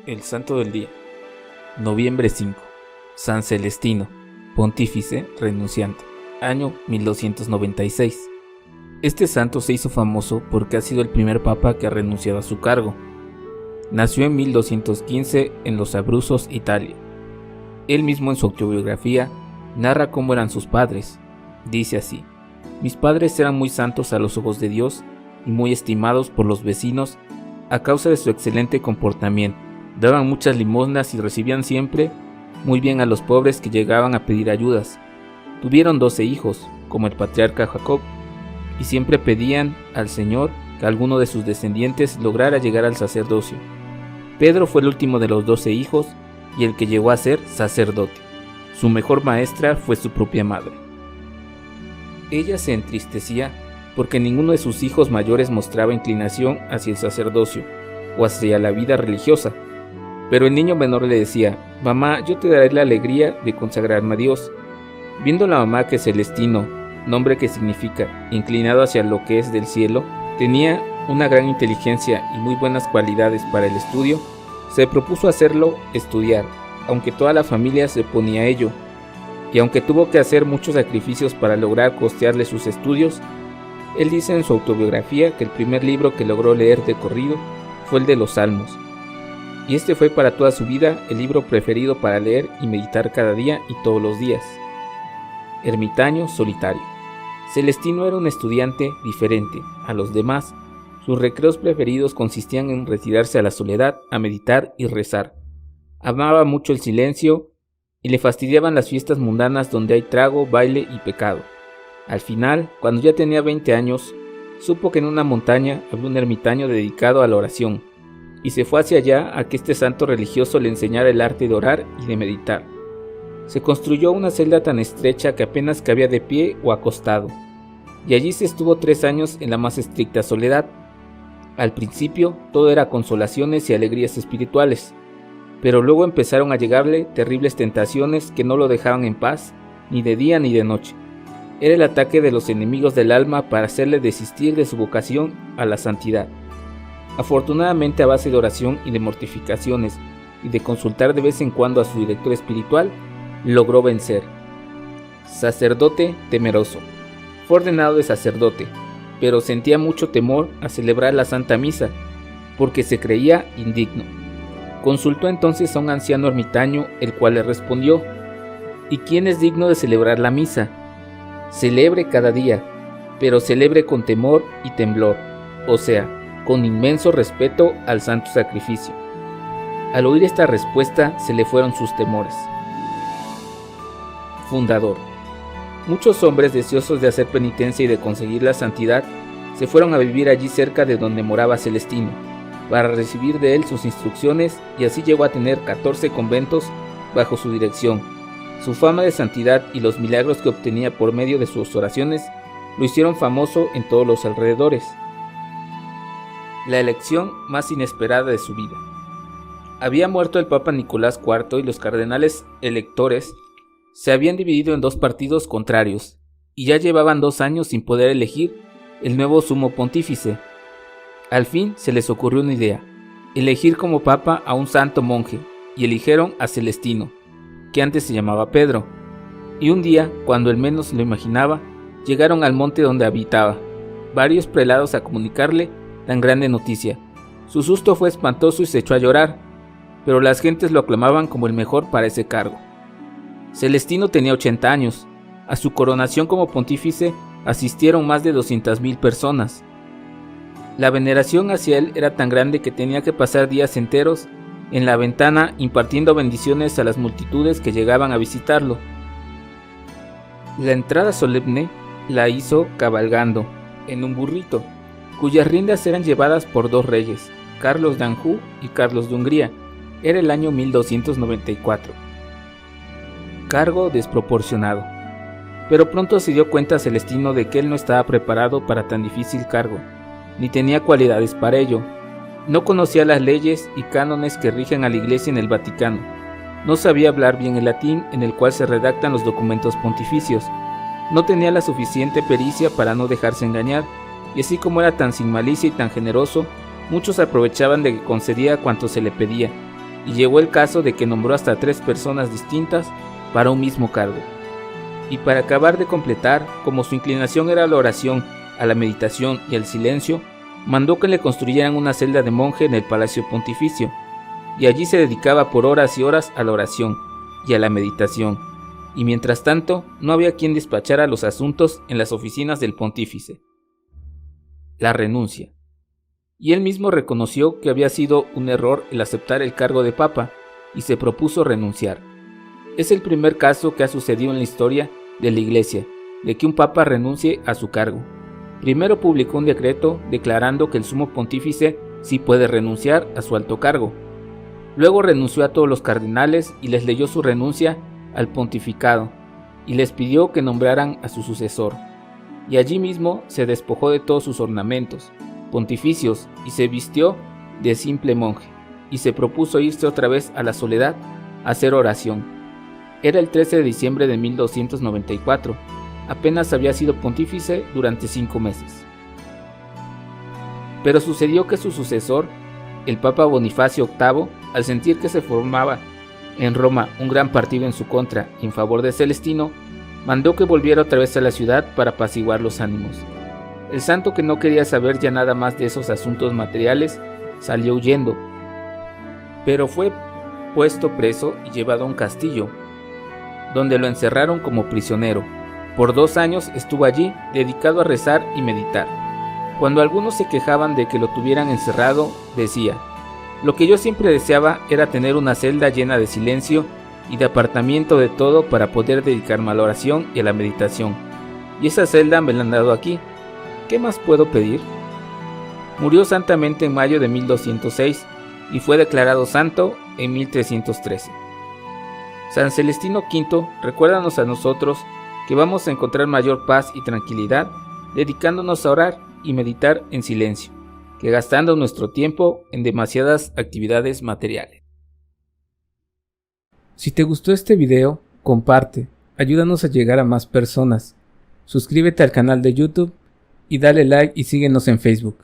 El santo del día. Noviembre 5. San Celestino, pontífice renunciante. Año 1296. Este santo se hizo famoso porque ha sido el primer papa que ha renunciado a su cargo. Nació en 1215 en los Abruzos, Italia. Él mismo en su autobiografía narra cómo eran sus padres. Dice así: mis padres eran muy santos a los ojos de Dios y muy estimados por los vecinos a causa de su excelente comportamiento. Daban muchas limosnas y recibían siempre muy bien a los pobres que llegaban a pedir ayudas. Tuvieron 12 hijos, como el patriarca Jacob, y siempre pedían al Señor que alguno de sus descendientes lograra llegar al sacerdocio. Pedro fue el último de los 12 hijos y el que llegó a ser sacerdote. Su mejor maestra fue su propia madre. Ella se entristecía porque ninguno de sus hijos mayores mostraba inclinación hacia el sacerdocio o hacia la vida religiosa. Pero el niño menor le decía: mamá, yo te daré la alegría de consagrarme a Dios. Viendo la mamá que Celestino, nombre que significa inclinado hacia lo que es del cielo, tenía una gran inteligencia y muy buenas cualidades para el estudio, se propuso hacerlo estudiar, aunque toda la familia se oponía a ello, y aunque tuvo que hacer muchos sacrificios para lograr costearle sus estudios. Él dice en su autobiografía que el primer libro que logró leer de corrido fue el de los Salmos, y este fue para toda su vida el libro preferido para leer y meditar cada día y todos los días. Ermitaño solitario. Celestino era un estudiante diferente a los demás. Sus recreos preferidos consistían en retirarse a la soledad, a meditar y rezar. Amaba mucho el silencio y le fastidiaban las fiestas mundanas donde hay trago, baile y pecado. Al final, cuando ya tenía 20 años, supo que en una montaña había un ermitaño dedicado a la oración, y se fue hacia allá a que este santo religioso le enseñara el arte de orar y de meditar. Se construyó una celda tan estrecha que apenas cabía de pie o acostado, y allí se estuvo 3 años en la más estricta soledad. Al principio todo era consolaciones y alegrías espirituales, pero luego empezaron a llegarle terribles tentaciones que no lo dejaban en paz, ni de día ni de noche. Era el ataque de los enemigos del alma para hacerle desistir de su vocación a la santidad. Afortunadamente, a base de oración y de mortificaciones y de consultar de vez en cuando a su director espiritual, logró vencer. Sacerdote temeroso. Fue ordenado de sacerdote, pero sentía mucho temor a celebrar la Santa Misa, porque se creía indigno. Consultó entonces a un anciano ermitaño, el cual le respondió: ¿y quién es digno de celebrar la misa? Celebre cada día, pero celebre con temor y temblor, o sea, con inmenso respeto al santo sacrificio. Al oír esta respuesta se le fueron sus temores. Fundador. Muchos hombres deseosos de hacer penitencia y de conseguir la santidad se fueron a vivir allí cerca de donde moraba Celestino, para recibir de él sus instrucciones, y así llegó a tener 14 conventos bajo su dirección. Su fama de santidad y los milagros que obtenía por medio de sus oraciones lo hicieron famoso en todos los alrededores. La elección más inesperada de su vida. Había muerto el Papa Nicolás IV y los cardenales electores se habían dividido en 2 partidos contrarios, y ya llevaban 2 años sin poder elegir el nuevo sumo pontífice. Al fin se les ocurrió una idea: elegir como papa a un santo monje, y eligieron a Celestino, que antes se llamaba Pedro. Y un día, cuando él menos lo imaginaba, llegaron al monte donde habitaba varios prelados a comunicarle tan grande noticia. Su susto fue espantoso y se echó a llorar, pero las gentes lo aclamaban como el mejor para ese cargo. Celestino tenía 80 años. A su coronación como pontífice asistieron más de 200,000 personas. La veneración hacia él era tan grande que tenía que pasar días enteros en la ventana impartiendo bendiciones a las multitudes que llegaban a visitarlo. La entrada solemne la hizo cabalgando en un burrito, cuyas riendas eran llevadas por 2 reyes, Carlos de Anjou y Carlos de Hungría. Era el año 1294. Cargo desproporcionado. Pero pronto se dio cuenta Celestino de que él no estaba preparado para tan difícil cargo, ni tenía cualidades para ello. No conocía las leyes y cánones que rigen a la Iglesia en el Vaticano. No sabía hablar bien el latín en el cual se redactan los documentos pontificios. No tenía la suficiente pericia para no dejarse engañar, y así como era tan sin malicia y tan generoso, muchos aprovechaban de que concedía cuanto se le pedía, y llegó el caso de que nombró hasta 3 personas distintas para un mismo cargo. Y para acabar de completar, como su inclinación era la oración, a la meditación y al silencio, mandó que le construyeran una celda de monje en el Palacio Pontificio, y allí se dedicaba por horas y horas a la oración y a la meditación, y mientras tanto no había quien despachara los asuntos en las oficinas del pontífice. La renuncia. Y él mismo reconoció que había sido un error el aceptar el cargo de papa, y se propuso renunciar. Es el primer caso que ha sucedido en la historia de la Iglesia, de que un papa renuncie a su cargo. Primero publicó un decreto declarando que el sumo pontífice sí puede renunciar a su alto cargo. Luego renunció a todos los cardenales y les leyó su renuncia al pontificado, y les pidió que nombraran a su sucesor. Y allí mismo se despojó de todos sus ornamentos pontificios y se vistió de simple monje, y se propuso irse otra vez a la soledad a hacer oración. Era el 13 de diciembre de 1294, apenas había sido pontífice durante 5 meses. Pero sucedió que su sucesor, el Papa Bonifacio VIII, al sentir que se formaba en Roma un gran partido en su contra y en favor de Celestino, mandó que volviera otra vez a la ciudad para apaciguar los ánimos. El santo, que no quería saber ya nada más de esos asuntos materiales, salió huyendo, pero fue puesto preso y llevado a un castillo, donde lo encerraron como prisionero. Por 2 años estuvo allí, dedicado a rezar y meditar. Cuando algunos se quejaban de que lo tuvieran encerrado, decía: "Lo que yo siempre deseaba era tener una celda llena de silencio y de apartamiento de todo para poder dedicarme a la oración y a la meditación. Y esa celda me la han dado aquí. ¿Qué más puedo pedir?". Murió santamente en mayo de 1206 y fue declarado santo en 1313. San Celestino V, recuérdanos a nosotros que vamos a encontrar mayor paz y tranquilidad dedicándonos a orar y meditar en silencio, que gastando nuestro tiempo en demasiadas actividades materiales. Si te gustó este video, comparte, ayúdanos a llegar a más personas. Suscríbete al canal de YouTube y dale like y síguenos en Facebook.